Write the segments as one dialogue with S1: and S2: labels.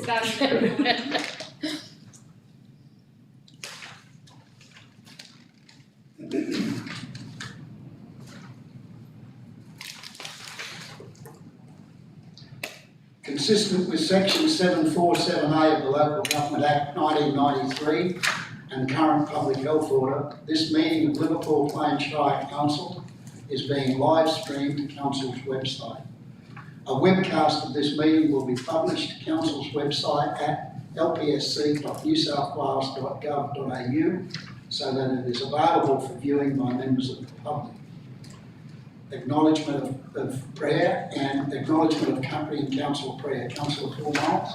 S1: Discussion.
S2: Consistent with Section 747A of the Local Government Act 1993 and current public health order, this meeting of Liverpool Plain Shire Council is being live streamed to Council's website. A webcast of this meeting will be published to Council's website at lpsc.newsouthwales.gov.au so that it is available for viewing by members of the public. Acknowledgement of prayer and acknowledgement of accompanying council prayer. Councillor Paul Miles.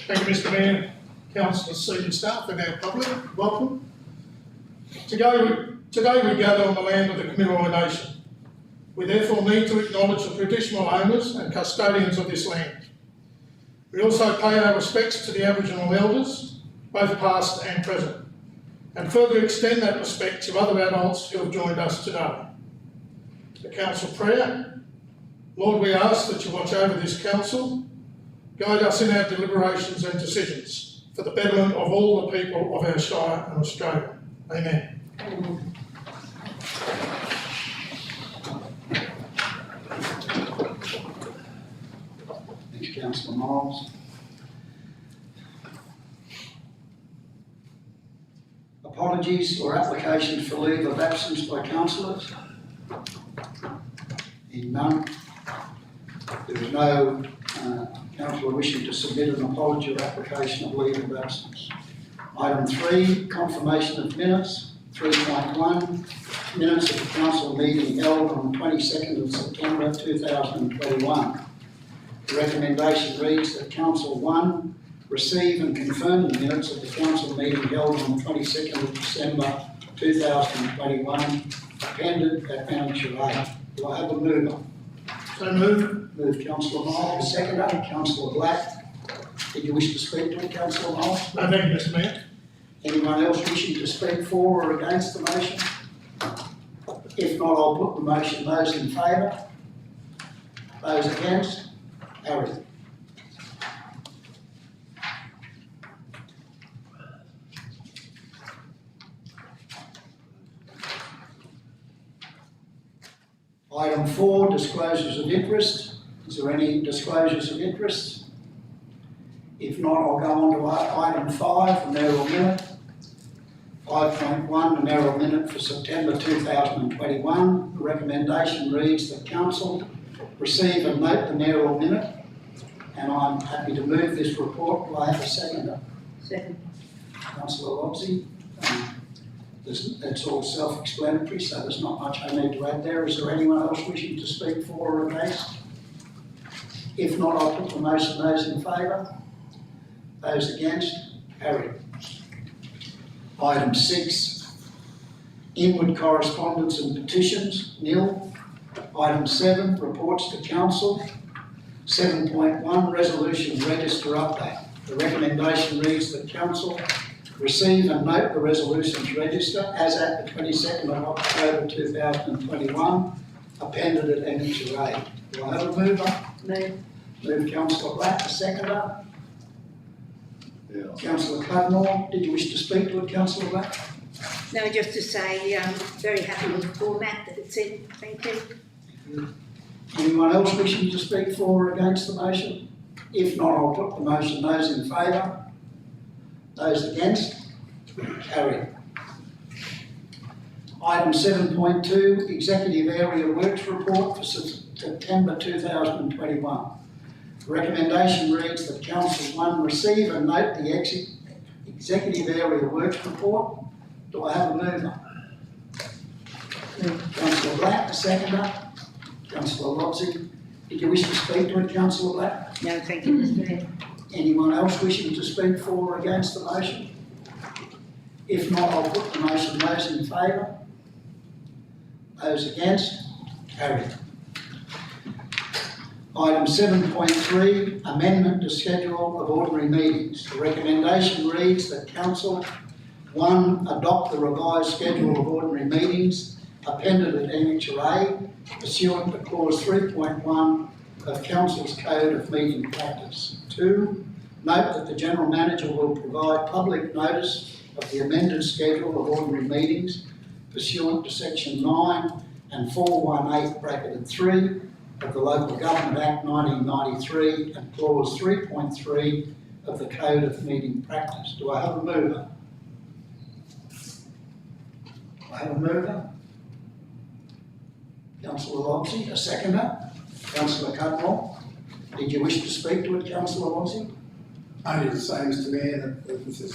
S3: Thank you, Mr Mayor, Councillors, senior staff and our public, welcome. Today we gather on the land of the Kamilaroi Nation. We therefore need to acknowledge the traditional owners and custodians of this land. We also pay our respects to the Aboriginal elders, both past and present, and further extend that respect to other adults who have joined us today. The council prayer. Lord, we ask that you watch over this council, guide us in our deliberations and decisions for the betterment of all the people of our shire and Australia. Amen.
S2: Thanks, Councillor Miles. Apologies or applications for leave of absence by councillors? In none. There is no councillor wishing to submit an apology or application of leave of absence. Item 3, confirmation of minutes. 3.1, minutes of the council meeting held on the 22nd of September 2021. The recommendation reads that Council 1 receive and confirm the minutes of the council meeting held on the 22nd of December 2021, appended at Annexure A. Do I have a mover?
S3: So moved.
S2: Move Councillor Miles, seconder. Councillor Black. Did you wish to speak to it, Councillor Miles?
S3: No, thank you, Mr Mayor.
S2: Anyone else wishing to speak for or against the motion? If not, I'll put the motion. Those in favour? Those against? Carried. Item 4, disclosures of interest. Is there any disclosures of interest? If not, I'll go on to item 5, the mayoral minute. 5.1, the mayoral minute for September 2021. The recommendation reads that council receive and note the mayoral minute, and I'm happy to move this report. Do I have a seconder?
S1: Second.
S2: Councillor Lobsey. It's all self-explanatory, so there's not much I need to add there. Is there anyone else wishing to speak for or against? If not, I'll put the motion. Those in favour? Those against? Carried. Item 6, inward correspondence and petitions, nil. Item 7, reports to council. 7.1, resolution register update. The recommendation reads that council receive and note the resolutions register as at the 22nd of October 2021, appended at Annexure A. Do I have a mover?
S1: Move.
S2: Move Councillor Black, a seconder. Yeah. Councillor Cudmore, did you wish to speak to it, Councillor Black?
S1: No, just to say, very happy with the format that it's in. Thank you.
S2: Anyone else wishing to speak for or against the motion? If not, I'll put the motion. Those in favour? Those against? Carried. Item 7.2, Executive Area Works Report for September 2021. The recommendation reads that Council 1 receive and note the Executive Area Works Report. Do I have a mover? Councillor Black, a seconder. Councillor Lobsey. Did you wish to speak to it, Councillor Black?
S1: No, thank you, Mr Mayor.
S2: Anyone else wishing to speak for or against the motion? If not, I'll put the motion. Those in favour? Those against? Carried. Item 7.3, amendment to schedule of ordinary meetings. The recommendation reads that Council 1, adopt the revised schedule of ordinary meetings appended at Annexure A pursuant to clause 3.1 of Council's Code of Meeting Practice. 2, note that the General Manager will provide public notice of the amended schedule of ordinary meetings pursuant to Section 9 and 418(3) of the Local Government Act 1993 and Clause 3.3 of the Code of Meeting Practice. Do I have a mover? I have a mover. Councillor Logsy, a seconder. Councillor Cudmore, did you wish to speak to it, Councillor Logsy?
S4: Only to say, Mr Mayor, that there's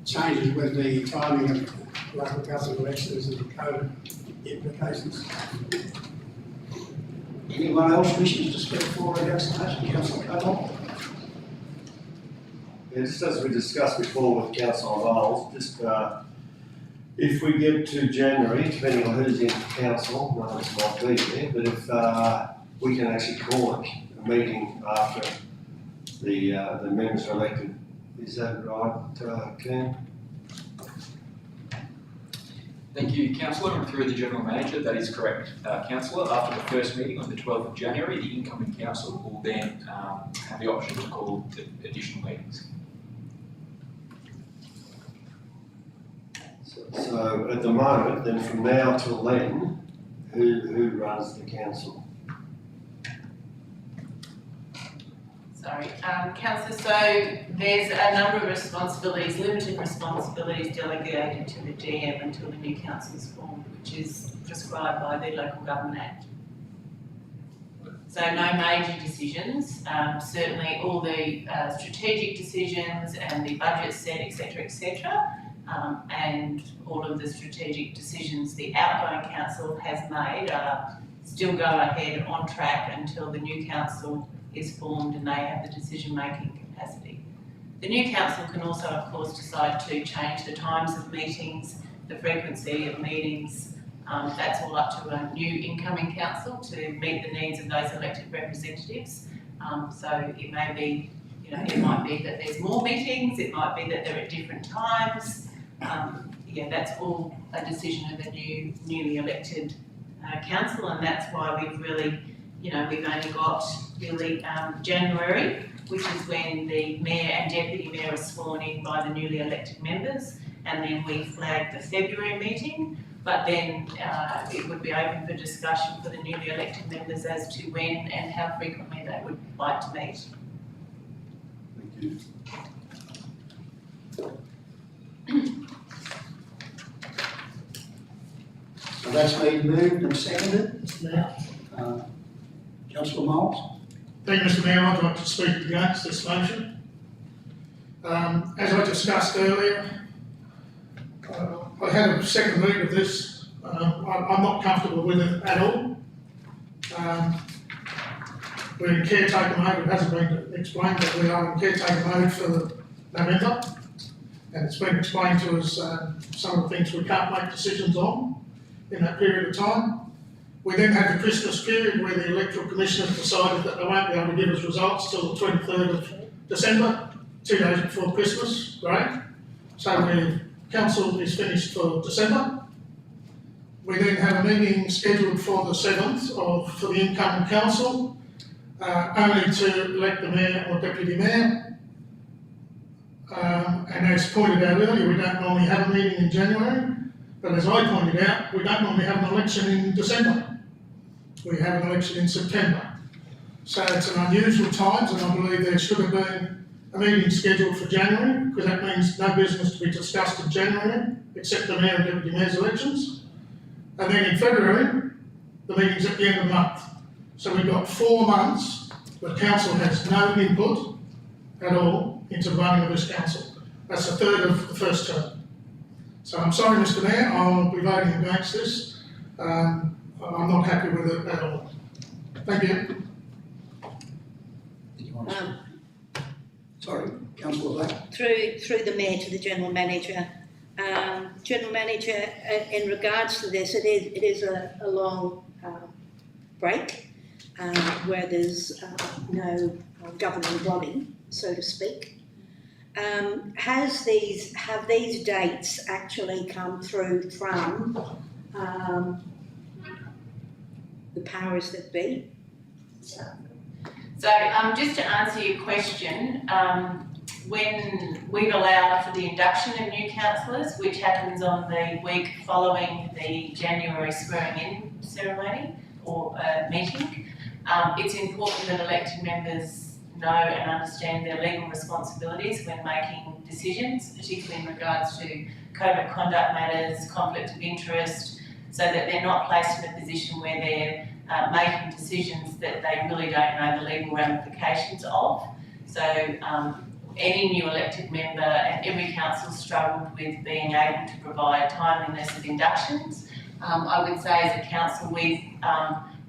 S4: changes with the timing of local council elections and code implications.
S2: Anyone else wishing to speak for or against the motion? Councillor Cudmore?
S5: Yeah, just as we discussed before with Councillor Miles, just if we get to January, depending on who's in council, none of us might be there, but if we can actually call it a meeting after the members are elected, is that right, Ken?
S6: Thank you, Councillor, and through the General Manager, that is correct, Councillor. After the first meeting on the 12th of January, the incoming council will then have the option to call additional meetings.
S5: So at the moment, then from now till then, who runs the council?
S7: Sorry, Councillor, so there's a number of responsibilities, limited responsibilities delegated to the GM until the new council is formed, which is prescribed by the Local Government Act. So no major decisions, certainly all the strategic decisions and the budget set, etc., and all of the strategic decisions the outgoing council has made still go ahead on track until the new council is formed and they have the decision-making capacity. The new council can also, of course, decide to change the times of meetings, the frequency of meetings. That's all up to a new incoming council to meet the needs of those elected representatives. So it may be, it might be that there's more meetings, it might be that they're at different times. That's all a decision of the newly elected council, and that's why we've really, we've only got really January, which is when the mayor and deputy mayor are sworn in by the newly elected members, and then we flag the February meeting. But then it would be open for discussion for the newly elected members as to when and how frequently they would like to meet.
S5: Thank you.
S2: So that's been moved and seconded. Councillor Miles?
S3: Thank you, Mr Mayor. I'd like to speak against this motion. As I discussed earlier, I had a second read of this. I'm not comfortable with it at all. We're in caretaker mode. It hasn't been explained that we are in caretaker mode for November. And it's been explained to us some of the things we can't make decisions on in that period of time. We then had the Christmas period where the electoral commissioners decided that they won't be able to give us results till the 23rd of December, 2 days before Christmas. Great. So the council is finished for December. We then have a meeting scheduled for the 7th for the incoming council, only to elect the mayor or deputy mayor. And as pointed out earlier, we don't normally have a meeting in January, but as I pointed out, we don't normally have an election in December. We have an election in September. So it's an unusual times, and I believe there should have been a meeting scheduled for January, because that means no business to be discussed in January, except the mayor and deputy mayor's elections. And then in February, the meeting's at the end of the month. So we've got 4 months where council has no input at all into the running of this council. That's a third of the first term. So I'm sorry, Mr Mayor, I'll be voting against this. I'm not happy with it at all. Thank you.
S2: Sorry, Councillor Black.
S1: Through the Mayor to the General Manager. General Manager, in regards to this, it is a long break where there's no governing body, so to speak. Have these dates actually come through from the powers that be?
S7: So, just to answer your question, when we've allowed for the induction of new councillors, which happens on the week following the January swearing-in ceremony or meeting, it's important that elected members know and understand their legal responsibilities when making decisions, particularly in regards to code of conduct matters, conflict of interest, so that they're not placed in a position where they're making decisions that they really don't know the legal ramifications of. So any new elected member and every council struggled with being able to provide timeliness of inductions. I would say as a council we've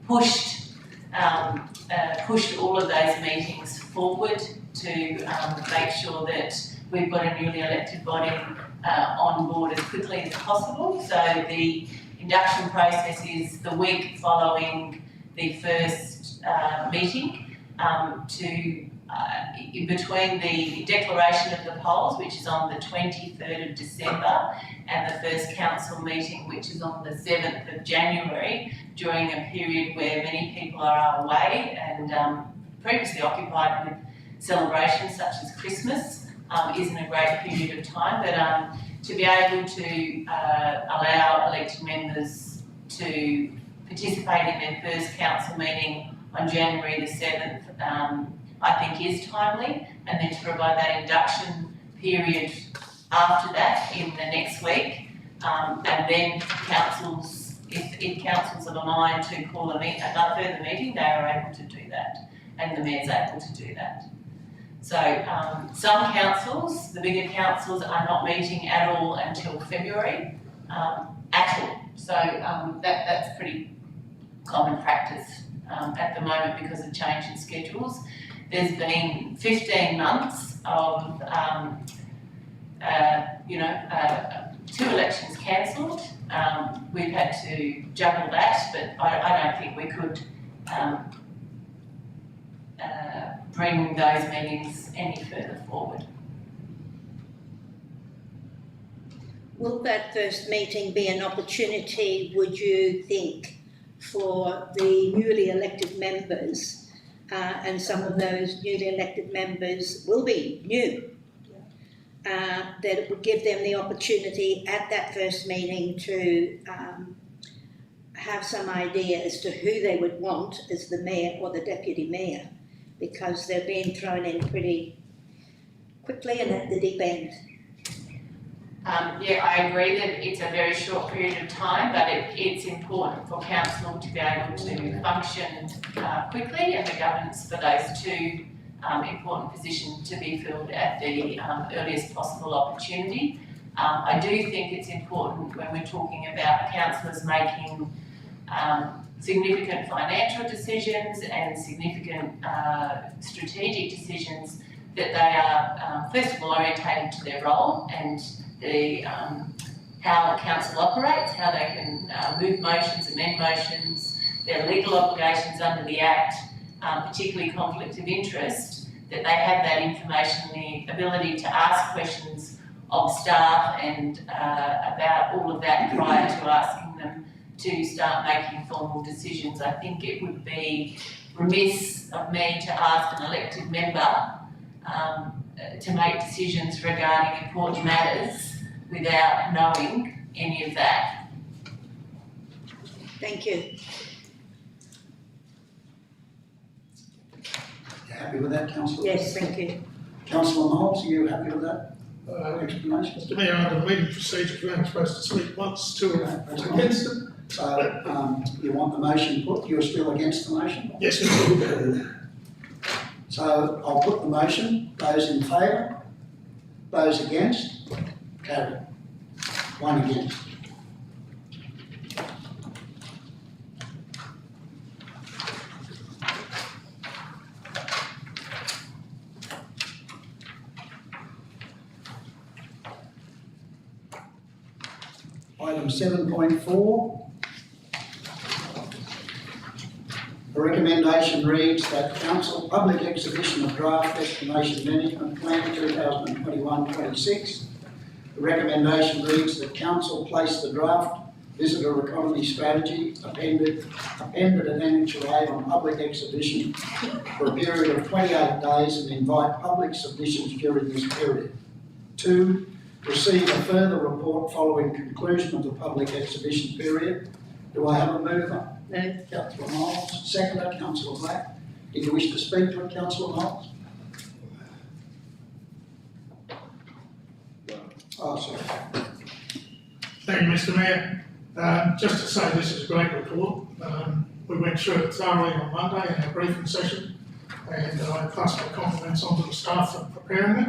S7: pushed all of those meetings forward to make sure that we've got a newly elected body on board as quickly as possible. So the induction process is the week following the first meeting between the declaration of the polls, which is on the 23rd of December, and the first council meeting, which is on the 7th of January, during a period where many people are away and previously occupied with celebrations such as Christmas, isn't a great period of time. But to be able to allow elected members to participate in their first council meeting on January the 7th, I think is timely, and then to provide that induction period after that in the next week, and then councils, if councils are aligned to call another further meeting, they are able to do that, and the mayor's able to do that. So some councils, the bigger councils, are not meeting at all until February, at all. So that's pretty common practice at the moment because of change in schedules. There's been 15 months of, 2 elections cancelled. We've had to juggle that, but I don't think we could bring those meetings any further forward.
S1: Will that first meeting be an opportunity, would you think, for the newly elected members, and some of those newly elected members will be new, that it would give them the opportunity at that first meeting to have some idea as to who they would want as the mayor or the deputy mayor, because they're being thrown in pretty quickly and at the deep end.
S7: Yeah, I agree that it's a very short period of time, but it's important for council to be able to function quickly, and the governance for those two important positions to be filled at the earliest possible opportunity. I do think it's important when we're talking about councillors making significant financial decisions and significant strategic decisions that they are first of all orientated to their role and the how the council operates, how they can move motions, amend motions, their legal obligations under the Act, particularly conflict of interest, that they have that information, the ability to ask questions of staff and about all of that prior to asking them to start making formal decisions. I think it would be remiss of me to ask an elected member to make decisions regarding important matters without knowing any of that.
S1: Thank you.
S2: You happy with that, Councillor?
S1: Yes, thank you.
S2: Councillor Knowles, are you happy with that explanation?
S3: Mr Mayor, under the meeting procedure, we're only supposed to speak once, two against it.
S2: So you want the motion put, you're still against the motion?
S3: Yes, Mr Mayor.
S2: So I'll put the motion, those in favour, those against, carried. One against. Item 7.4. The recommendation reads that Council public exhibition of draft Destination Management Plan 2021-26. The recommendation reads that Council place the draft visitor economy strategy appended an Annex A on public exhibition for a period of 28 days and invite public submissions during this period. 2, receive a further report following conclusion of the public exhibition period. Do I have a mover?
S1: No.
S2: Councillor Miles, seconder, Councillor Black. Did you wish to speak to it, Councillor Miles? Oh, sorry.
S3: Thank you, Mr Mayor. Just to say this is a great report. We went through it thoroughly on Monday in our briefing session, and I pass my compliments on to the staff for preparing it,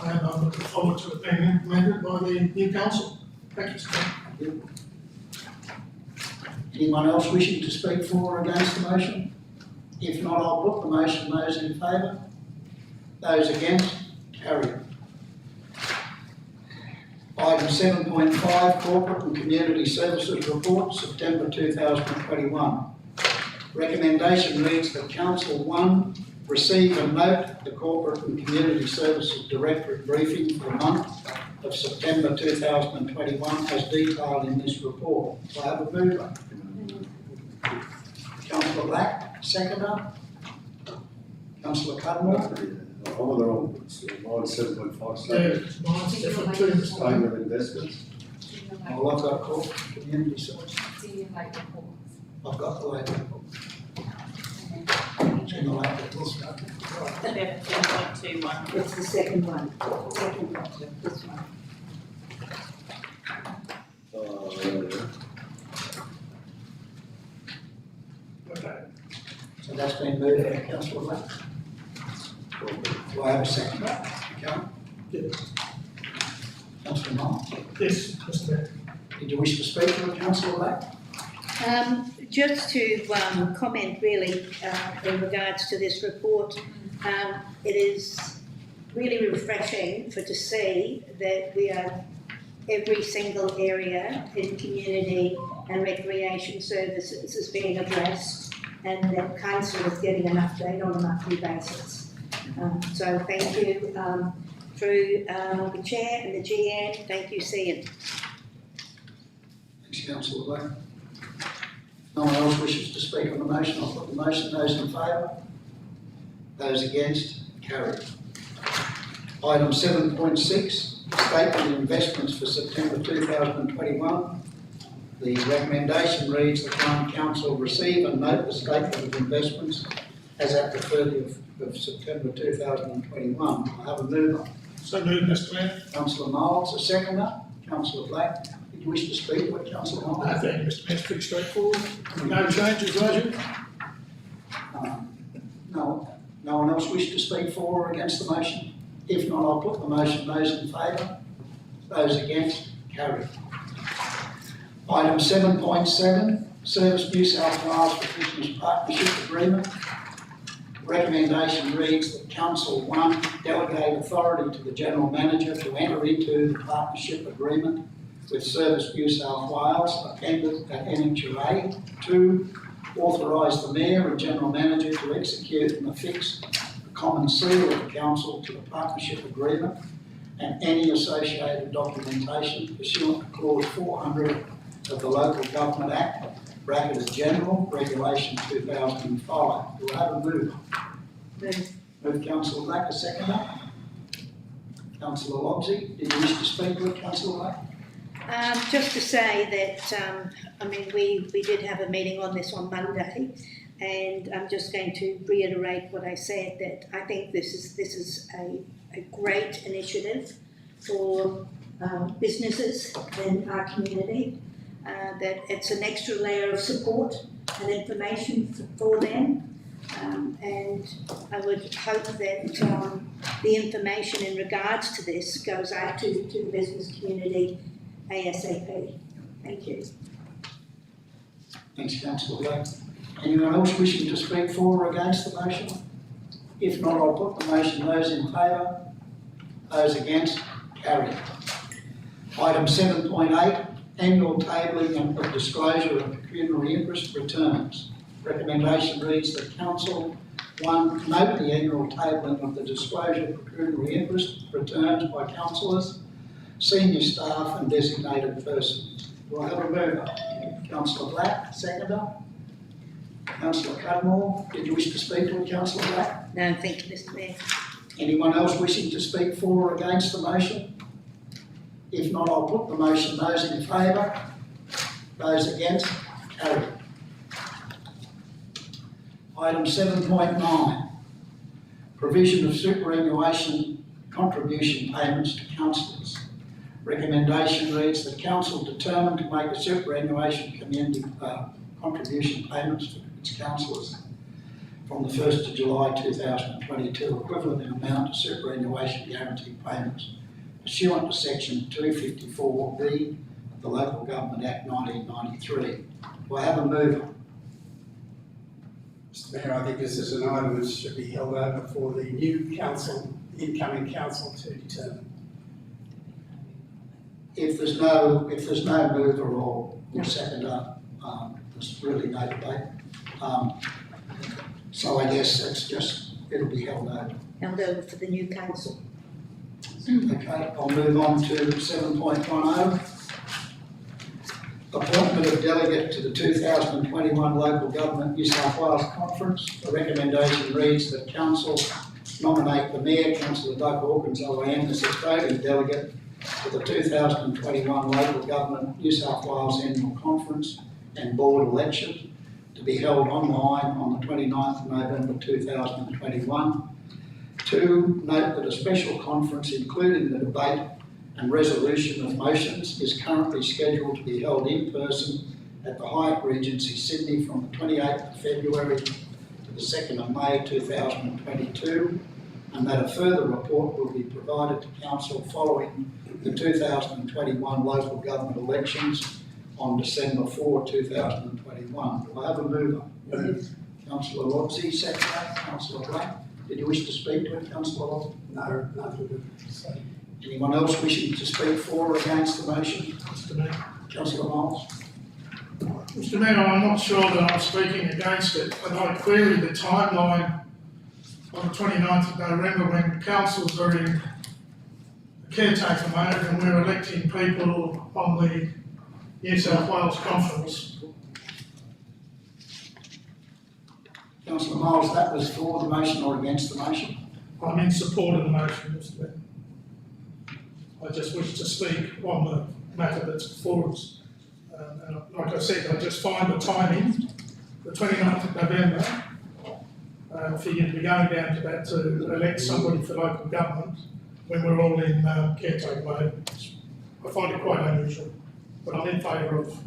S3: and I'm looking forward to it being implemented by the new council. Thank you, Mr Mayor.
S2: Anyone else wishing to speak for or against the motion? If not, I'll put the motion. Those in favour? Those against? Carried. Item 7.5, Corporate and Community Services Report, September 2021. Recommendation reads that Council 1, receive and note the Corporate and Community Services Directorate briefing for the month of September 2021 as detailed in this report. Do I have a mover? Councillor Black, seconder. Councillor Cudmore.
S5: I'm on the wrong, line 7.5,
S3: Yeah, mine's different too, Mr Mayor.
S5: statement of investments.
S2: Well, I've got Corporate and Community Services. I've got the late report. It's in the late report.
S7: 11.21.
S1: It's the second one, this one.
S3: Okay.
S2: So that's been moved by Councillor Black. Do I have a second?
S3: Yeah.
S2: Councillor Miles.
S3: Yes, Mr Mayor.
S2: Did you wish to speak to it, Councillor Black?
S1: Just to comment really in regards to this report, it is really refreshing to see that we are every single area in community and recreation services is being addressed, and that council is getting an update on a monthly basis. So thank you through the chair and the GM. Thank you, Cian.
S2: Thanks, Councillor Black. No one else wishes to speak on the motion. I'll put the motion. Those in favour? Those against? Carried. Item 7.6, Statement of Investments for September 2021. The recommendation reads the Town Council receive and note the Statement of Investments as at the 30th of September 2021. I have a mover.
S3: So moved, Mr Mayor.
S2: Councillor Miles, a seconder. Councillor Black. Did you wish to speak to it, Councillor Miles?
S3: I think Mr Mayor's pretty straightforward. No changes, Roger.
S2: No one else wish to speak for or against the motion? If not, I'll put the motion. Those in favour? Those against? Carried. Item 7.7, Service New South Wales for Business Partnership Agreement. Recommendation reads that Council 1, delegate authority to the General Manager to enter into the partnership agreement with Service New South Wales, appended at Annex A. 2, authorise the Mayor and General Manager to execute and affix the common seal of the Council to the partnership agreement and any associated documentation pursuant to Clause 400 of the Local Government Act, bracketed General Regulation 2005. Do I have a move? Move Councillor Black, a seconder. Councillor Logsy, did you wish to speak to it, Councillor Black?
S1: Just to say that, we did have a meeting on this on Monday, and I'm just going to reiterate what I said, that I think this is a great initiative for businesses in our community, that it's an extra layer of support and information for them. And I would hope that the information in regards to this goes out to the business community ASAP. Thank you.
S2: Thanks, Councillor Black. Anyone else wishing to speak for or against the motion? If not, I'll put the motion. Those in favour? Those against? Carried. Item 7.8, annual tabling and disclosure of pecuniary interest returns. Recommendation reads that Council 1, note the annual tabling of the disclosure of pecuniary interest returns by councillors, senior staff and designated persons. Do I have a mover? Councillor Black, seconder. Councillor Cudmore, did you wish to speak to it, Councillor Black?
S1: No, thank you, Mr Mayor.
S2: Anyone else wishing to speak for or against the motion? If not, I'll put the motion. Those in favour? Those against? Carried. Item 7.9, provision of superannuation contribution payments to councillors. Recommendation reads that council determined to make a superannuation community contribution payments to its councillors from the 1st of July 2022, equivalent in amount to superannuation guarantee payments pursuant to section 254B of the Local Government Act 1993. Do I have a mover?
S4: Mr Mayor, I think this is an item that should be held over for the new council, incoming council to determine.
S2: If there's no mover or seconder, there's really no debate. So I guess it'll be held over.
S1: Held over for the new council.
S2: Okay, I'll move on to 7.10. Appointment of delegate to the 2021 Local Government New South Wales Conference. The recommendation reads that council nominate the Mayor, Councillor Doug Hawkins OAM, as its voting delegate to the 2021 Local Government New South Wales Annual Conference and Board election to be held online on the 29th of November 2021. 2, note that a special conference including the debate and resolution of motions is currently scheduled to be held in person at the Hyatt Regency Sydney from the 28th of February to the 2nd of May 2022, and that a further report will be provided to Council following the 2021 local government elections on December 4, 2021. Do I have a mover?
S4: Move.
S2: Councillor Lobsey, seconder. Councillor Black, did you wish to speak to it, Councillor Lobsey?
S4: No, nothing to say.
S2: Anyone else wishing to speak for or against the motion?
S3: Mr Mayor.
S2: Councillor Miles.
S3: Mr Mayor, I'm not sure that I'm speaking against it, but I queried the timeline on the 29th of November when councils are in caretaker mode and we're electing people on the New South Wales Conference.
S2: Councillor Miles, that was for the motion or against the motion?
S3: I'm in support of the motion, Mr Mayor. I just wish to speak on the matter that's before us. And like I said, I just find the timing, the 29th of November, for you to be going down to that to elect somebody for local government when we're all in caretaker mode. I find it quite unusual, but I'm in favour of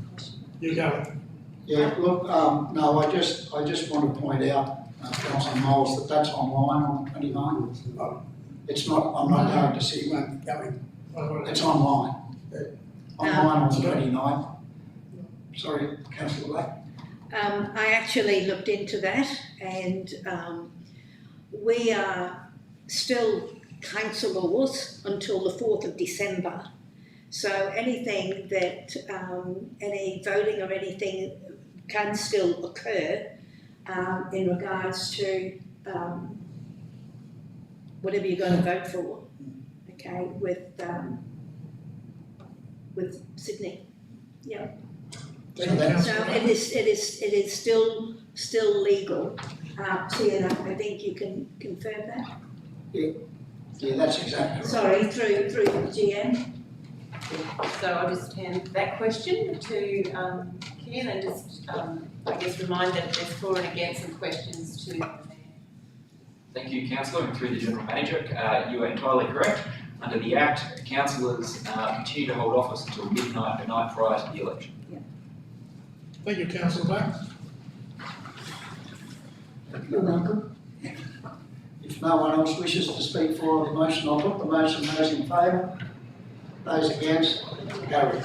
S3: you going.
S2: Yeah, look, no, I just want to point out, Councillor Miles, that's online on the 29th. It's not, I'm not going to see,
S4: Won't be going.
S2: it's online. Online on the
S1: Sorry.
S2: 29th. Sorry, Councillor Black.
S1: I actually looked into that, and we are still councillors until the 4th of December. So anything that, any voting or anything can still occur in regards to whatever you're going to vote for, okay, with Sydney. Yeah.
S2: So that's,
S1: So it is still legal. Tina, I think you can confirm that.
S2: yeah, that's exactly right.
S1: Sorry, through the GM.
S7: So I'll just hand that question to Kian and just, I guess, remind that there's for and against some questions to the Mayor.
S6: Thank you, Councillor, and through the General Manager, you are entirely correct. Under the Act, councillors continue to hold office until midnight the night prior to the election.
S3: Thank you, Councillor Black.
S2: You're welcome. If no one else wishes to speak for the motion, I'll put the motion. Those in favour? Those against? Carried.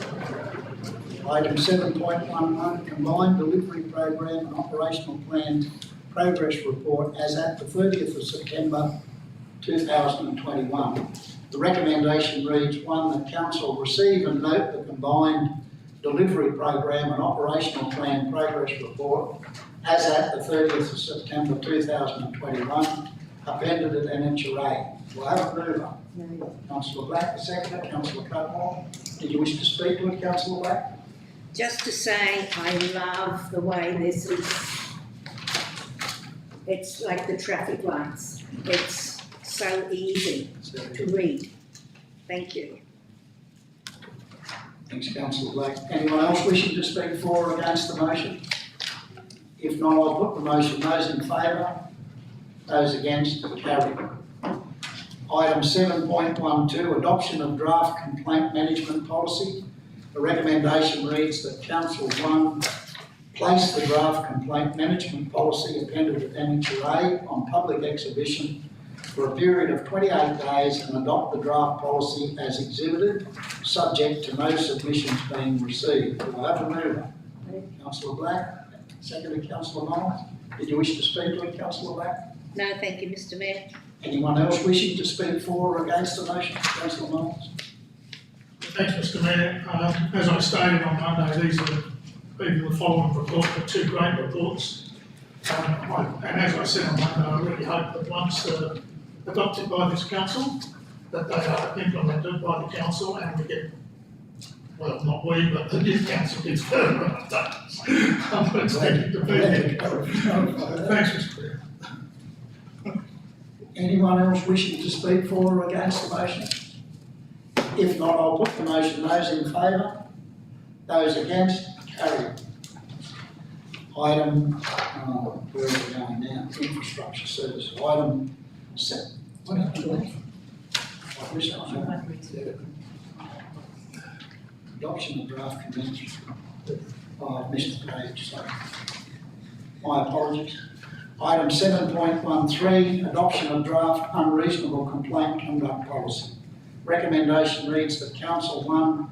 S2: Item 7.11, Combined Delivery Program and Operational Plan Progress Report as at the 30th of September 2021. The recommendation reads, 1, that Council receive and note the Combined Delivery Program and Operational Plan Progress Report as at the 30th of September 2021, appended at NHRA. Do I have a mover?
S1: No.
S2: Councillor Black, the seconder. Councillor Cudmore, did you wish to speak to it, Councillor Black?
S1: Just to say, I love the way this is, it's like the traffic lights. It's so easy to read. Thank you.
S2: Thanks, Councillor Blake. Anyone else wishing to speak for or against the motion? If not, I'll put the motion. Those in favour? Those against? Carried. Item 7.12, adoption of draft complaint management policy. The recommendation reads that Council 1 place the draft complaint management policy appended to Annexure A on public exhibition for a period of 28 days and adopt the draft policy as exhibited, subject to no submissions being received. Do I have a mover? Councillor Black, seconded Councillor Miles. Did you wish to speak to it, Councillor Black?
S1: No, thank you, Mr. Mayor.
S2: Anyone else wishing to speak for or against the motion? Councillor Miles.
S3: Thanks, Mr. Mayor. As I stated on Monday, these are even the following report, the two great reports. And as I said on Monday, I really hope that once adopted by this council, that they are implemented by the council and we get, well, not we, but the new council gets further updates. I'm not expecting to be there. Thanks, Mr. Mayor.
S2: Anyone else wishing to speak for or against the motion? If not, I'll put the motion. Those in favour? Those against? Carried. Item, where are we going now? Infrastructure services. Item 7. What happened? I wish I had. Adoption of draft convention. Oh, I've missed the page, sorry. My apologies. Item 7.13, adoption of draft unreasonable complaint conduct policy. Recommendation reads that Council 1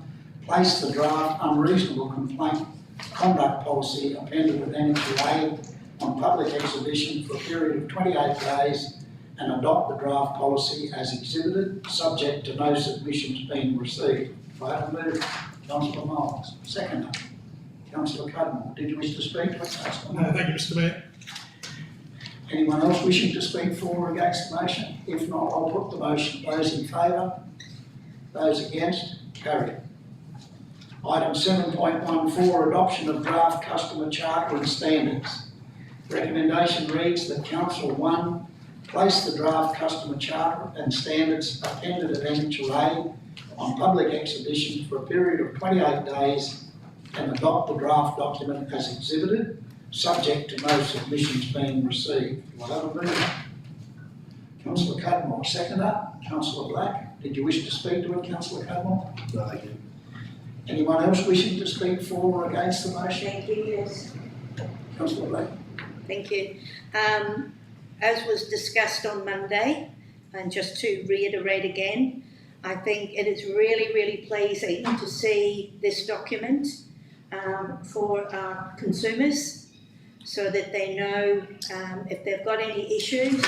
S2: place the draft unreasonable complaint conduct policy appended with Annexure A on public exhibition for a period of 28 days and adopt the draft policy as exhibited, subject to no submissions being received. Do I have a move? Councillor Miles. Second. Councillor Cudmore. Did you wish to speak?
S3: No, thank you, Mr. Mayor.
S2: Anyone else wishing to speak for or against the motion? If not, I'll put the motion. Those in favour? Those against? Carried. Item 7.14, adoption of draft customer charter and standards. Recommendation reads that Council 1 place the draft customer charter and standards appended at Annexure A on public exhibition for a period of 28 days and adopt the draft document as exhibited, subject to no submissions being received. Do I have a mover? Councillor Cudmore, seconder. Councillor Black, did you wish to speak to it, Councillor Cudmore?
S5: No, thank you.
S2: Anyone else wishing to speak for or against the motion?
S1: Thank you, yes.
S2: Councillor Black.
S1: Thank you. As was discussed on Monday, and just to reiterate again, I think it is really, really pleasing to see this document for our consumers so that they know if they've got any issues,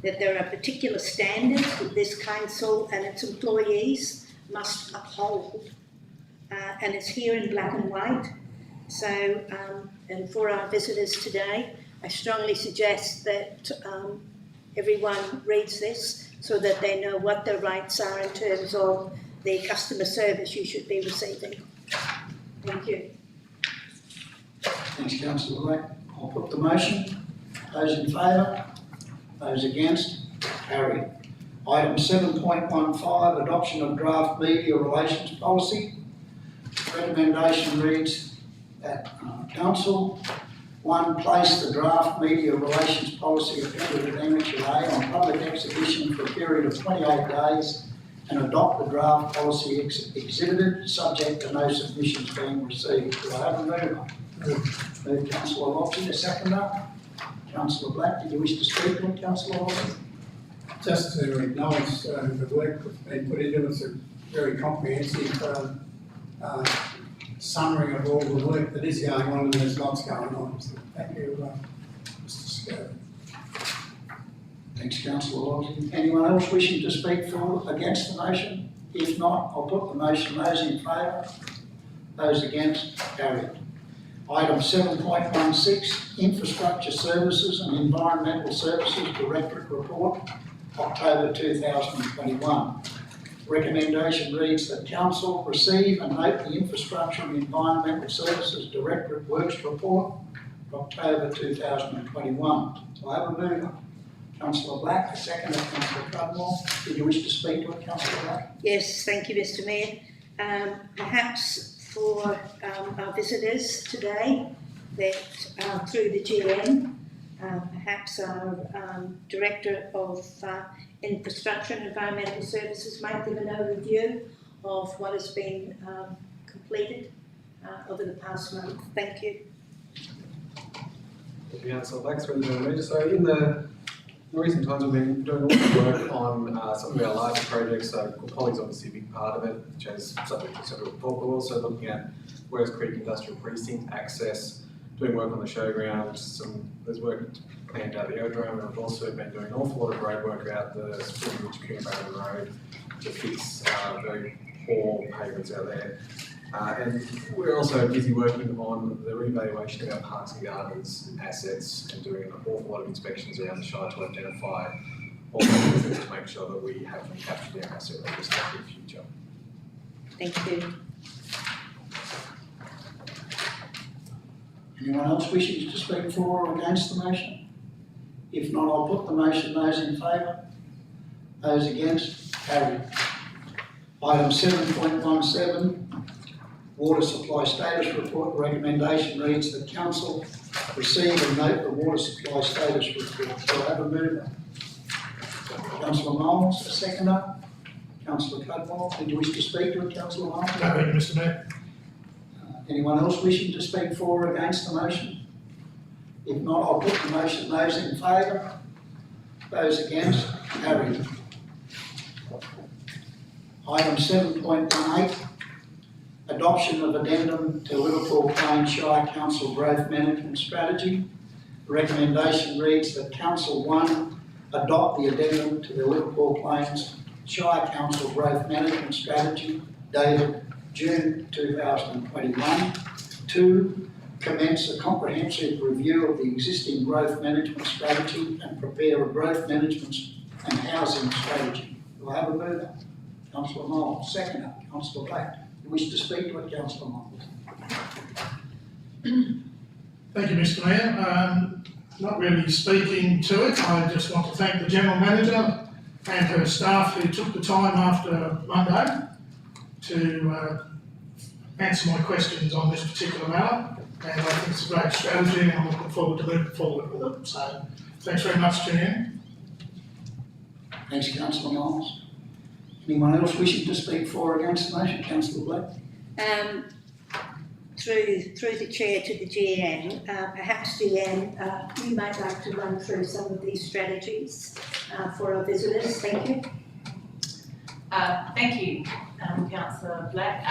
S1: that there are particular standards that this council and its employees must uphold. And it's here in black and white. So, and for our visitors today, I strongly suggest that everyone reads this so that they know what their rights are in terms of the customer service you should be receiving. Thank you.
S2: Thanks, Councillor Black. I'll put the motion. Those in favour? Those against? Carried. Item 7.15, adoption of draft media relations policy. Recommendation reads that Council 1 place the draft media relations policy appended at Annexure A on public exhibition for a period of 28 days and adopt the draft policy exhibited, subject to no submissions being received. Do I have a mover? Move Councillor Lofty, a seconder. Councillor Black, did you wish to speak to it, Councillor Lofty?
S4: Just to acknowledge the work that's been put into it, it's a very comprehensive summary of all the work that is going on, and there's lots going on. So thank you, Mr. Scott.
S2: Thanks, Councillor Lofty. Anyone else wishing to speak for or against the motion? If not, I'll put the motion. Those in favour? Those against? Carried. Item 7.16, Infrastructure Services and Environmental Services Directorate Report, October 2021. Recommendation reads that Council receive and note the Infrastructure and Environmental Services Directorate Works Report for October 2021. Do I have a mover? Councillor Black, a seconder, Councillor Cudmore. Did you wish to speak to it, Councillor Black?
S1: Yes, thank you, Mr. Mayor. Perhaps for our visitors today, that through the GM, perhaps our Director of Infrastructure and Environmental Services might give an overview of what has been completed over the past month. Thank you.
S8: Thank you, Councillor Black, through the General Manager. So in the recent times, we've been doing a lot of work on some of our larger projects. So Polly's obviously a big part of it, which is subject to several talk. We're also looking at West Creek Industrial Precinct access, doing work on the showground. There's work planned out the aerodrome, and we've also been doing an awful lot of road work out the Spring Ridge Coombe Road to fix very poor pavements out there. And we're also busy working on the revaluation of our parks and gardens assets and doing an awful lot of inspections around the Shire to identify all the things to make sure that we have them captured in our asset register for the future.
S1: Thank you.
S2: Anyone else wishing to speak for or against the motion? If not, I'll put the motion. Those in favour? Those against? Carried. Item 7.17. Water Supply Status Report. The recommendation reads that Council receive and note the Water Supply Status Report. Do I have a mover? Councillor Moles, a seconder. Councillor Cudmore, did you wish to speak to it, Councillor Moles?
S3: No, thank you, Mr. Mayor.
S2: Anyone else wishing to speak for or against the motion? If not, I'll put the motion. Those in favour? Those against? Carried. Item 7.18. Adoption of Addendum to Liverpool Plains Shire Council Growth Management Strategy. The recommendation reads that Council 1 adopt the Addendum to the Liverpool Plains Shire Council Growth Management Strategy dated June 2021. 2. Commence a comprehensive review of the existing growth management strategy and prepare a growth management and housing strategy. Do I have a mover? Councillor Moore. Seconder, Councillor Black. You wish to speak to it, Councillor Moore?
S3: Thank you, Mr. Mayor. Not really speaking to it. I just want to thank the General Manager and her staff who took the time after Monday to answer my questions on this particular matter. And I think it's a great strategy and I'm looking forward to moving forward with it. So thanks very much, Jan.
S2: Thanks, Councillor Moores. Anyone else wishing to speak for or against the motion? Councillor Black.
S1: Through the chair to the GM, perhaps GM, you might like to run through some of these strategies for our visitors. Thank you.
S7: Thank you, Councillor Black.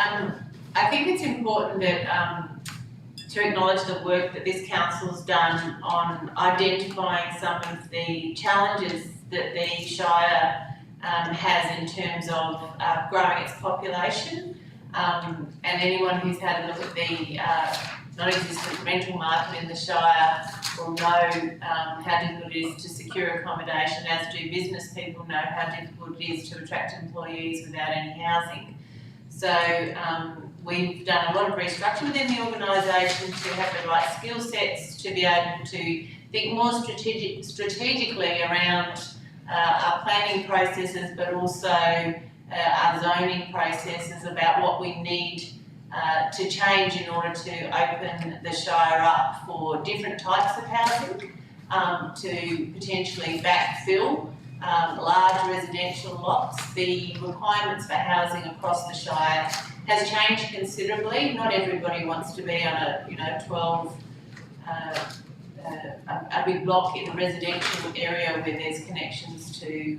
S7: I think it's important that to acknowledge the work that this council's done on identifying some of the challenges that the Shire has in terms of growing its population. And anyone who's had a look at the non-existent rental market in the Shire will know how difficult it is to secure accommodation, as do business people know how difficult it is to attract employees without any housing. So we've done a lot of restructure within the organisation to have the right skill sets to be able to think more strategically around our planning processes, but also our zoning processes about what we need to change in order to open the Shire up for different types of housing, to potentially backfill large residential lots. The requirements for housing across the Shire has changed considerably. Not everybody wants to be on a 12 a big block in a residential area where there's connections to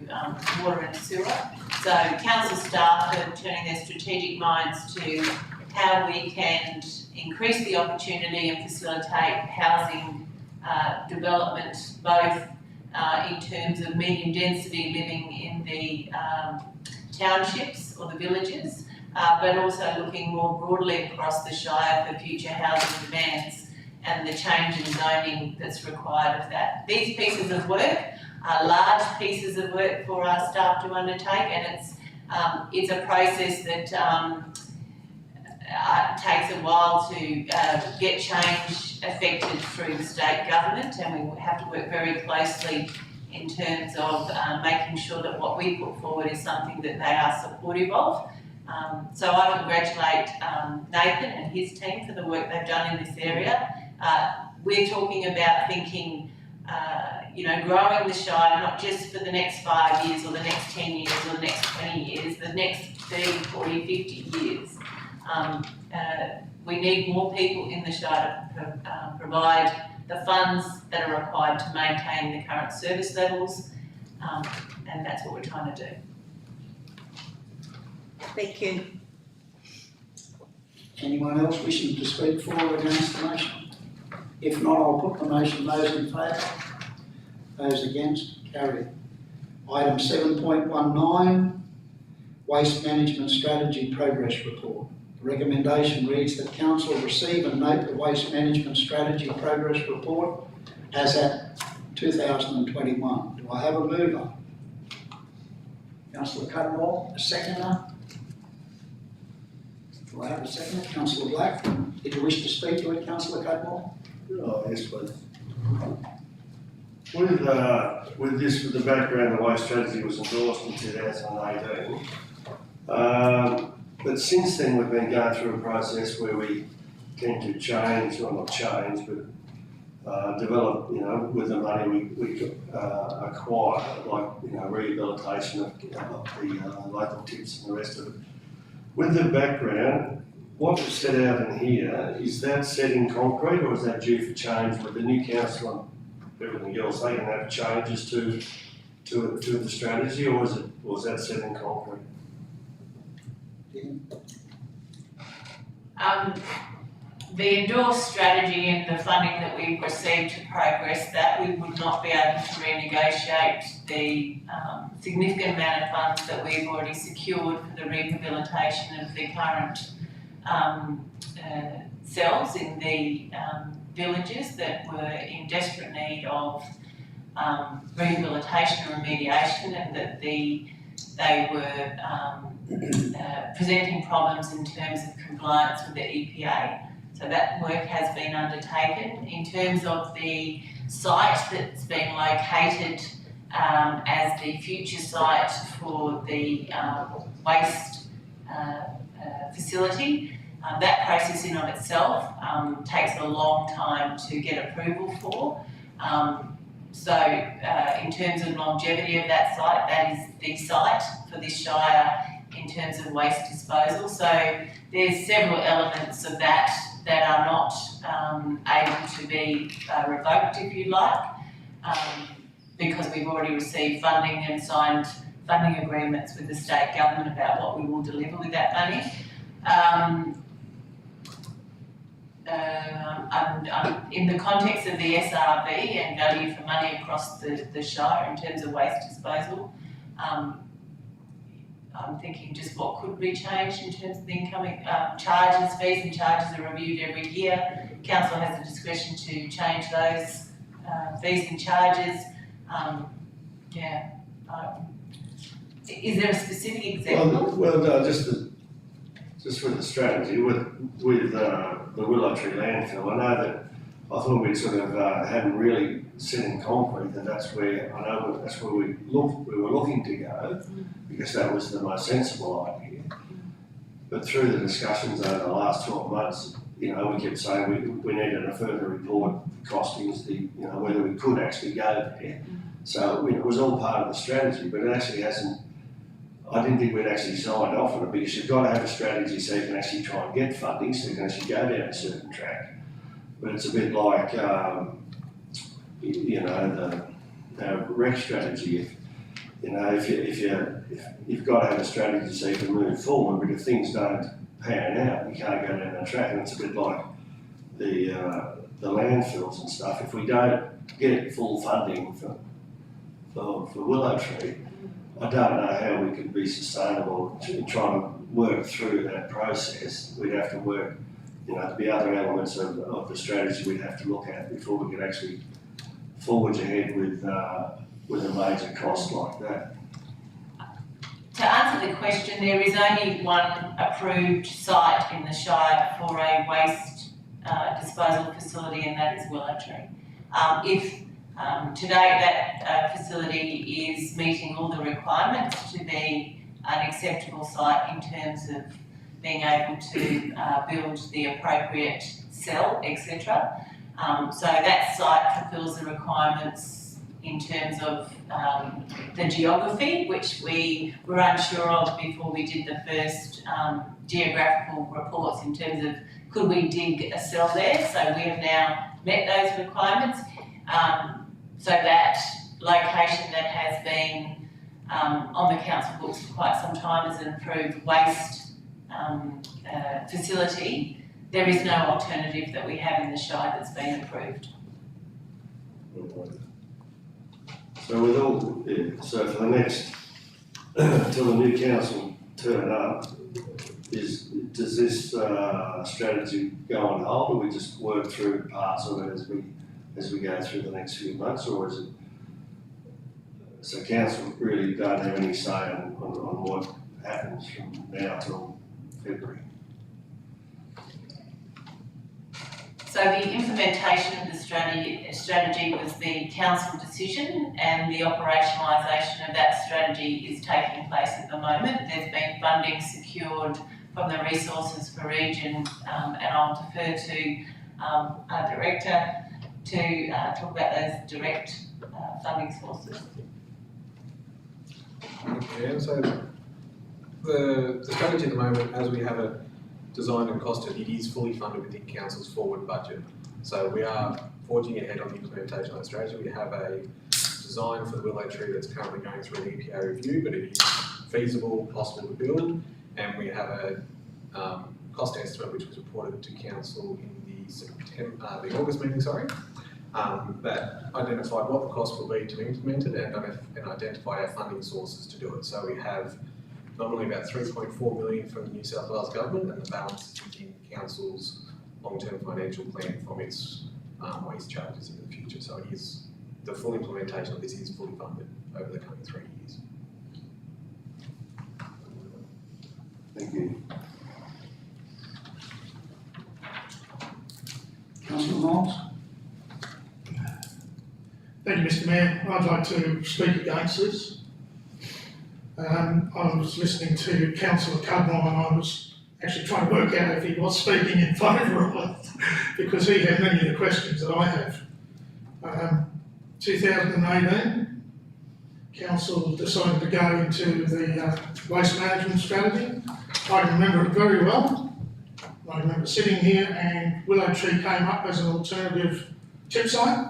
S7: water and sewer. So council staff are turning their strategic minds to how we can increase the opportunity and facilitate housing development, both in terms of medium density living in the townships or the villages, but also looking more broadly across the Shire for future housing demands and the change in zoning that's required of that. These pieces of work are large pieces of work for our staff to undertake, and it's It's a process that takes a while to get change effected through the state government, and we have to work very closely in terms of making sure that what we put forward is something that they are supportive of. So I congratulate Nathan and his team for the work they've done in this area. We're talking about thinking, growing the Shire, not just for the next 5 years or the next 10 years or the next 20 years, the next 30, 40, 50 years. We need more people in the Shire to provide the funds that are required to maintain the current service levels, and that's what we're trying to do.
S1: Thank you.
S2: Anyone else wishing to speak for or against the motion? If not, I'll put the motion. Those in favour? Those against? Carried. Item 7.19, Waste Management Strategy Progress Report. The recommendation reads that Council receive and note the Waste Management Strategy Progress Report as at 2021. Do I have a mover? Councillor Cudmore, a seconder? Do I have a seconder? Councillor Black, did you wish to speak to it, Councillor Cudmore?
S5: Oh, yes, please. With the background, the waste strategy was endorsed in 2018. But since then, we've been going through a process where we tend to change, well, not change, but develop, with the money we acquire, like, rehabilitation of the local tips and the rest of it. With the background, what was set out in here, is that set in concrete, or is that due for change with the new council and everything else? They can have changes to the strategy, or was that set in concrete?
S7: The endorsed strategy and the funding that we've received to progress that, we would not be able to renegotiate the significant amount of funds that we've already secured for the rehabilitation of the current cells in the villages that were in desperate need of rehabilitation and remediation, and that they were presenting problems in terms of compliance with the EPA. So that work has been undertaken. In terms of the site that's been located as the future site for the waste facility, that process in of itself takes a long time to get approval for. So in terms of longevity of that site, that is the site for this Shire in terms of waste disposal. So there's several elements of that are not able to be revoked, if you like, because we've already received funding and signed funding agreements with the state government about what we will deliver with that money. In the context of the SRB and value for money across the Shire in terms of waste disposal, I'm thinking just what could be changed in terms of the incoming charges. Fees and charges are reviewed every year. Council has the discretion to change those fees and charges. Is there a specific example?
S5: Well, no, just with the strategy, with the Willow Tree landfill, I know that I thought we'd sort of hadn't really set in concrete, and that's where we were looking to go, because that was the most sensible idea. But through the discussions over the last 12 months, we kept saying we needed a further report, costings, whether we could actually go there. So it was all part of the strategy, but it actually hasn't. I didn't think we'd actually signed off on it, because you've got to have a strategy so you can actually try and get funding, so you can actually go down a certain track. But it's a bit like, the rec strategy. If you've got to have a strategy so you can move forward, but if things don't pan out, you can't go down that track. And it's a bit like the landfills and stuff. If we don't get full funding for Willow Tree, I don't know how we could be sustainable in trying to work through that process. We'd have to work, there'd be other elements of the strategy we'd have to look at before we could actually forge ahead with a major cost like that.
S7: To answer answer the question, there is only one approved site in the Shire for a waste disposal facility, and that is Willow Tree. If to date that facility is meeting all the requirements to be an acceptable site in terms of being able to build the appropriate cell, etc. So that site fulfills the requirements in terms of the geography, which we were unsure of before we did the first geographical reports in terms of could we dig a cell there. So we have now met those requirements. So that location that has been on the council books for quite some time as an approved waste facility, there is no alternative that we have in the Shire that's been approved.
S5: So with all, so for the next, till the new council turn up, does this strategy go on hold, or we just work through parts of it as we go through the next few months, or is it, so council really don't have any say on what happens from now till February?
S7: So the implementation of the strategy was the council decision, and the operationalisation of that strategy is taking place at the moment. There's been funding secured from the Resources for Region, and I'll defer to our Director to talk about those direct funding sources.
S8: Yeah, so the strategy at the moment, as we have it designed and costed, it is fully funded within council's forward budget. So we are forging ahead on the implementation of that strategy. We have a design for the Willow Tree that's currently going through an EPA review, but it is feasible, possible to build, and we have a cost estimate which was reported to council in the August meeting, that identified what the cost will be to implement it and identify our funding sources to do it. So we have nominally about 3.4 million from the New South Wales Government, and the balance is within council's long-term financial plan from its waste charges in the future. So it is, the full implementation of this is fully funded over the coming 3 years.
S5: Thank you.
S2: Councillor Miles?
S3: Thank you, Mr. Mayor. I'd like to speak against this. I was listening to Councillor Cudmore, and I was actually trying to work out if he was speaking in favour of it, because he had many of the questions that I have. 2018, Council decided to go into the waste management strategy. I remember it very well. I remember sitting here and Willow Tree came up as an alternative tip site,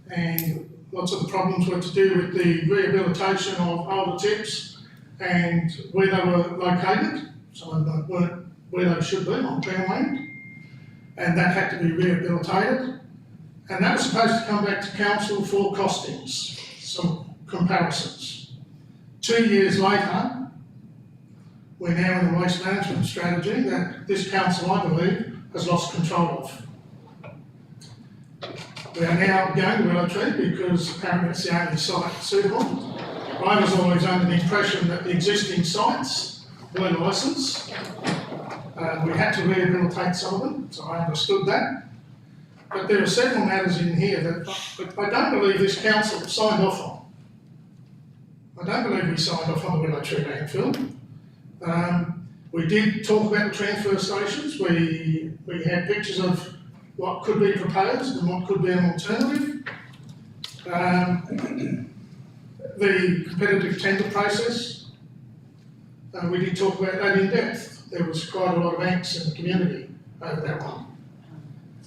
S3: and lots of the problems were to do with the rehabilitation of older tips and where they were located. Some of them weren't where they should be, on Crown land, and that had to be rehabilitated. And that was supposed to come back to council for costings, some comparisons. 2 years later, we're now in a waste management strategy that this council, I believe, has lost control of. We are now going to Willow Tree because apparently it's the only site suitable. I was always under the impression that the existing sites were licensed. We had to rehabilitate some of them, so I understood that. But there are several matters in here that I don't believe this council signed off on. I don't believe we signed off on the Willow Tree landfill. We did talk about the transfer stations. We had pictures of what could be proposed and what could be an alternative. The competitive tender process, we did talk about that in depth. There was quite a lot of angst in the community over that one.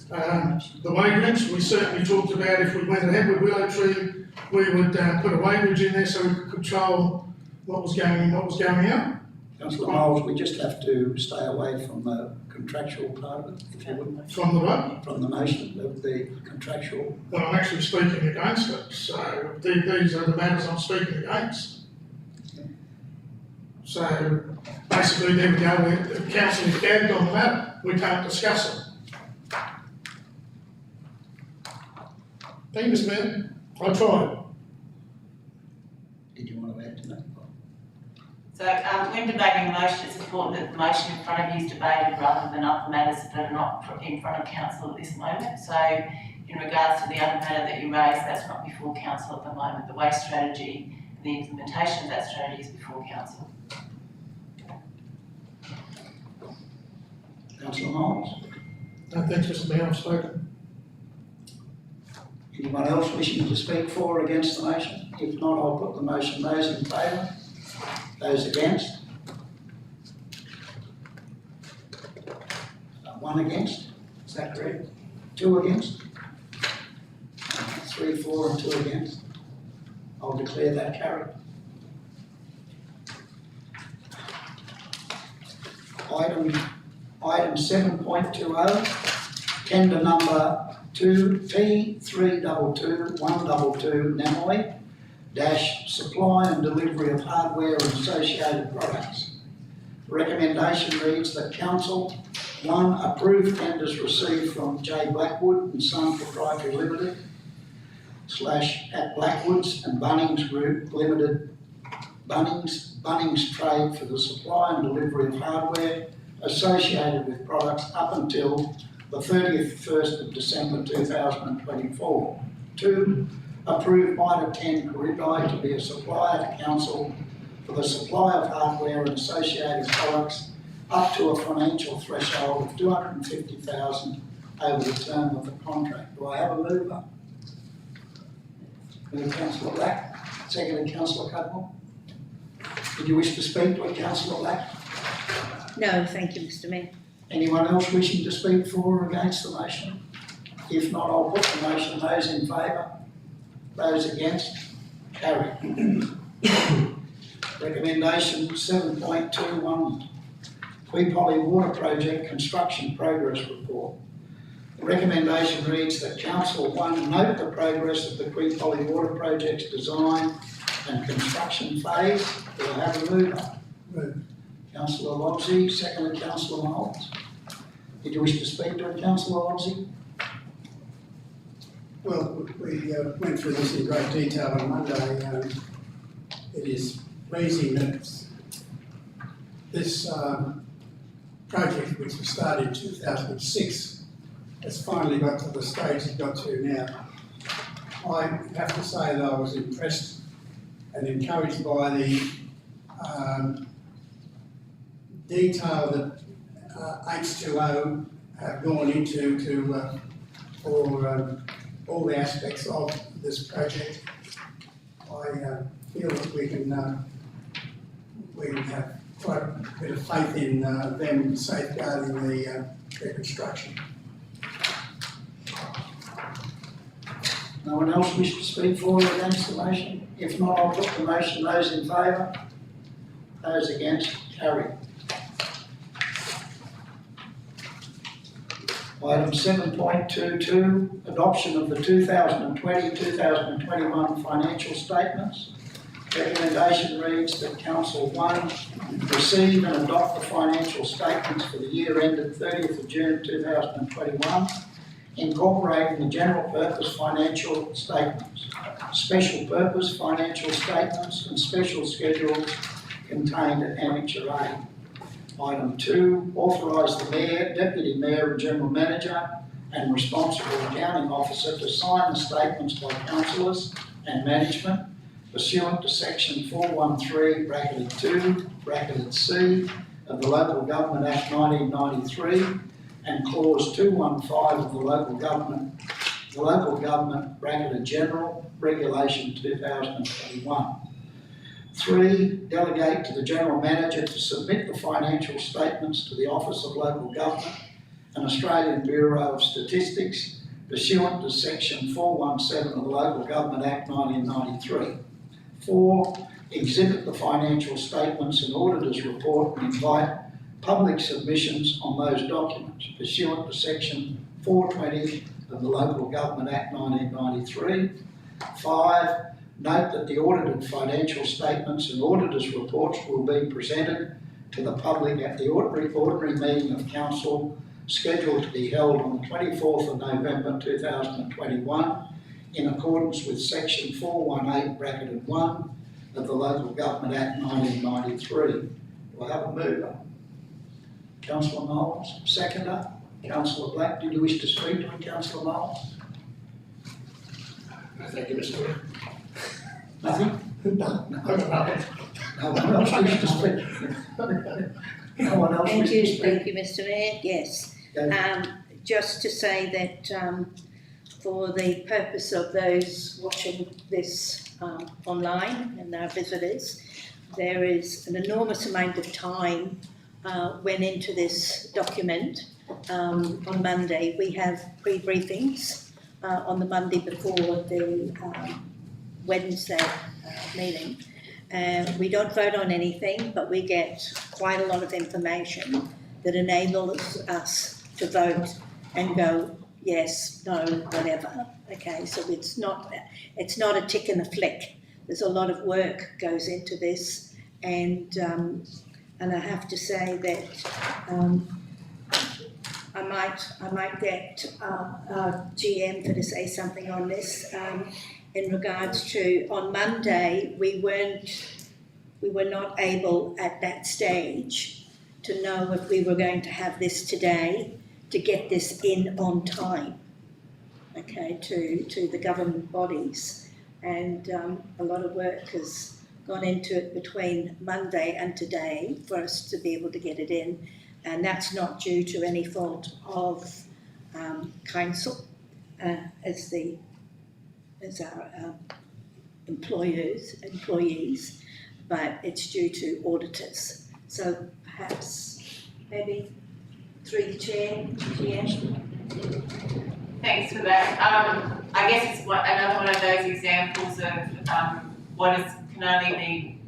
S3: The weighbridge, we certainly talked about if we went ahead with Willow Tree, we would put a weighbridge in there so we could control what was going in, what was going out.
S2: Councillor Miles, we just have to stay away from the contractual part of it, if you wouldn't.
S3: From the what?
S2: From the motion of the contractual.
S3: Well, I'm actually speaking against it, so these are the matters I'm speaking against. So basically, there we go, the council is gagged on the matter, we can't discuss it. Thank you, Mr. Mayor. I tried.
S2: Did you want to add to that?
S7: So when debating a motion, it's important that the motion in front of you is debated rather than other matters that are not in front of council at this moment. So in regards to the other matter that you raised, that's not before council at the moment. The waste strategy and the implementation of that strategy is before council.
S2: Councillor Miles.
S3: No, thanks, Mr Mayor, I've spoken.
S2: Anyone else wishing to speak for or against the motion? If not, I'll put the motion. Those in favour? Those against? One against, is that correct? Two against? 3, 4 and 2 against. I'll declare that carried. Item 7.20, tender number 2T322122 Namoy - supply and delivery of hardware and associated products. The recommendation reads that Council 1, approve tenders received from J Blackwood and Son Proprietary Limited / at Blackwoods and Bunnings Group Limited, Bunnings Trade for the supply and delivery of hardware associated with products up until the 31st of December 2024. 2, approve Mitre 10 Corridai to be a supplier to Council for the supply of hardware and associated products up to a financial threshold of $250,000 over the term of the contract. Do I have a mover? Move Councillor Black, seconded Councillor Cudmore. Did you wish to speak to it, Councillor Black?
S1: No, thank you, Mr Mayor.
S2: Anyone else wishing to speak for or against the motion? If not, I'll put the motion. Those in favour? Those against? Carried. Recommendation 7.21, Queepolly Water Project Construction Progress Report. The recommendation reads that Council 1, note the progress of the Queepolly Water Project's design and construction phase. Do I have a mover?
S4: Move.
S2: Councillor Lobsey, seconded Councillor Miles. Did you wish to speak to it, Councillor Lobsey?
S4: Well, we went through this in great detail on Monday. It is pleasing that this project, which was started in 2006, has finally got to the stage it got to now. I have to say that I was impressed and encouraged by the detail that H2O have gone into for all the aspects of this project. I feel that we have quite a bit of faith in them safeguarding the construction.
S2: No one else wish to speak for or against the motion? If not, I'll put the motion. Those in favour? Those against? Carried. Item 7.22, adoption of the 2020-2021 financial statements. Recommendation reads that Council 1, receive and adopt the financial statements for the year ended 30th of June 2021, incorporating the general purpose financial statements, special purpose financial statements and special schedules contained at Annexure A. Item 2, authorise the Mayor, Deputy Mayor and General Manager and responsible accounting officer to sign the statements by councillors and management pursuant to section 413(2)(c) of the Local Government Act 1993 and clause 215 of the Local Government General Regulation 2021. 3, delegate to the General Manager to submit the financial statements to the Office of Local Government and Australian Bureau of Statistics pursuant to section 417 of the Local Government Act 1993. 4, exhibit the financial statements and auditor's report and invite public submissions on those documents pursuant to section 420 of the Local Government Act 1993. 5, note that the audited financial statements and auditors' reports will be presented to the public at the ordinary meeting of Council scheduled to be held on the 24th of November 2021 in accordance with section 418(1) of the Local Government Act 1993. Do I have a mover? Councillor Knowles, seconder. Councillor Black, did you wish to speak to it, Councillor Knowles?
S3: Thank you, Mr. Mayor.
S2: Nothing?
S3: No,
S2: No one else wishes to speak? No one else wishes to speak?
S1: Thank you, Mr. Mayor, yes.
S2: Okay.
S1: Just to say that for the purpose of those watching this online and our visitors, there is an enormous amount of time went into this document. On Monday, we have pre-briefings on the Monday before the Wednesday meeting. We don't vote on anything, but we get quite a lot of information that enables us to vote and go yes, no, whatever. Okay, so it's not a tick and a flick. There's a lot of work goes into this, and I have to say that I might get our GM to say something on this. In regards to, on Monday, we were not able at that stage to know if we were going to have this today, to get this in on time, okay, to the government bodies. And a lot of work has gone into it between Monday and today for us to be able to get it in. And that's not due to any fault of council as our employees, but it's due to auditors. So perhaps, maybe through the chair, GM.
S7: Thanks for that. I guess it's another one of those examples of what can only be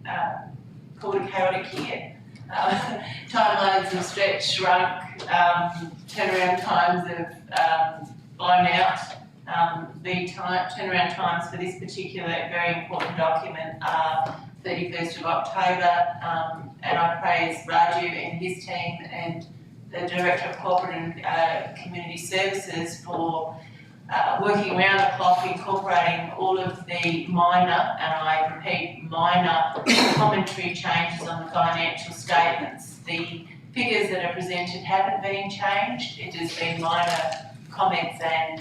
S7: called a chaotic year. Timelines have stretched, shrunk, turnaround times have blown out. The turnaround times for this particular very important document are 31st of October, and I praise Raju and his team and the Director of Corporate and Community Services for working around the clock, incorporating all of the minor, and I repeat, minor commentary changes on the financial statements. The figures that are presented haven't been changed. It has been minor comments and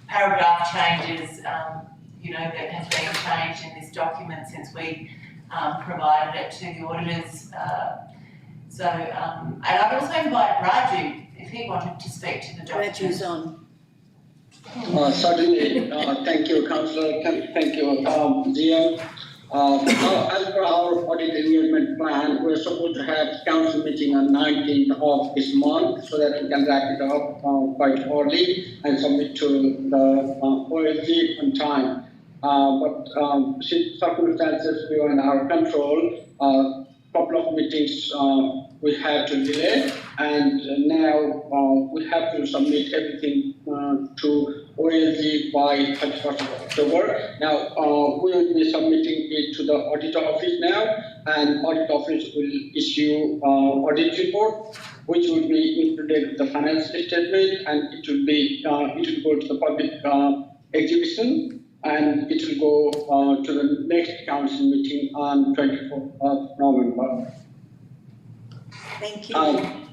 S7: paragraph changes, that has been changed in this document since we provided it to the auditors. And I'd also invite Raju, if he wanted to speak to the document.
S1: Raju's on.
S9: Certainly, thank you, Councillor, thank you, GM. As per our audit engagement plan, we're supposed to have council meeting on 19th of this month so that we can wrap it up quite early and submit to the OLG on time. But circumstances beyond our control, couple of meetings we had to delay, and now we have to submit everything to OLG by 31st of October. Now we will be submitting it to the auditor office now, and audit office will issue audit report, which will be included with the financial statement, and it will go to the public exhibition. And it will go to the next council meeting on 24th of November.
S1: Thank you.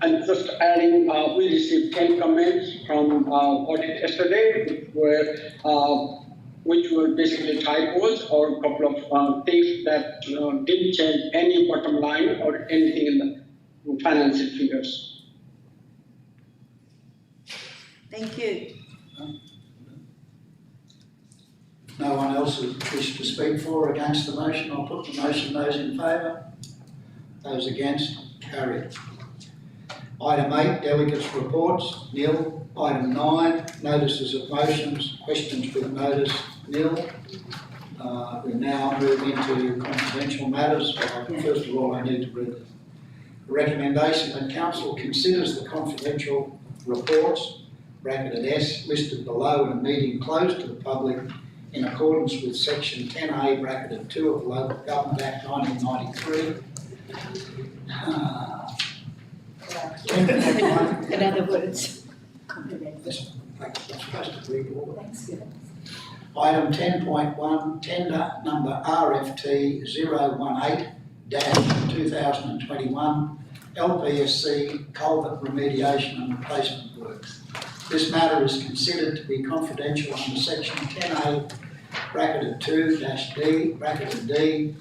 S9: And just adding, we received 10 comments from audit yesterday, which were basically typos or a couple of things that didn't change any bottom line or anything in the financial figures.
S1: Thank you.
S2: No one else has wished to speak for or against the motion. I'll put the motion. Those in favour? Those against? Carried. Item 8, delegates' reports, nil. Item 9, notices of motions, questions with notice, nil. We now move into confidential matters. First of all, I need to read the recommendation that council considers the confidential reports, bracketed S, listed below in a meeting closed to the public in accordance with section 10A, bracketed 2 of the Local Government Act 1993.
S1: In other words,
S2: I'm supposed to read all of that. Item 10.1, tender number RFT 018-2021, LPSC culvert remediation and replacement works. This matter is considered to be confidential under section 10A, bracketed 2-D, bracketed D,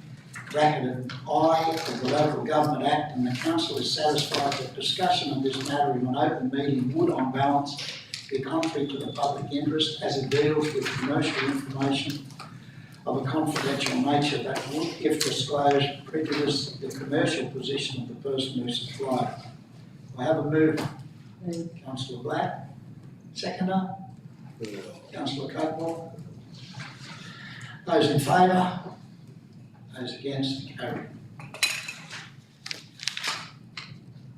S2: bracketed I of the Local Government Act, and the Council is satisfied that discussion of this matter in an open meeting would, on balance, be contrary to the public interest as it deals with commercial information of a confidential nature that would, if disclosed, prejudice the commercial position of the person who supplied it. I have a mover. Councillor Black. Seconder. Councillor Cockmore. Those in favour? Those against? Carried.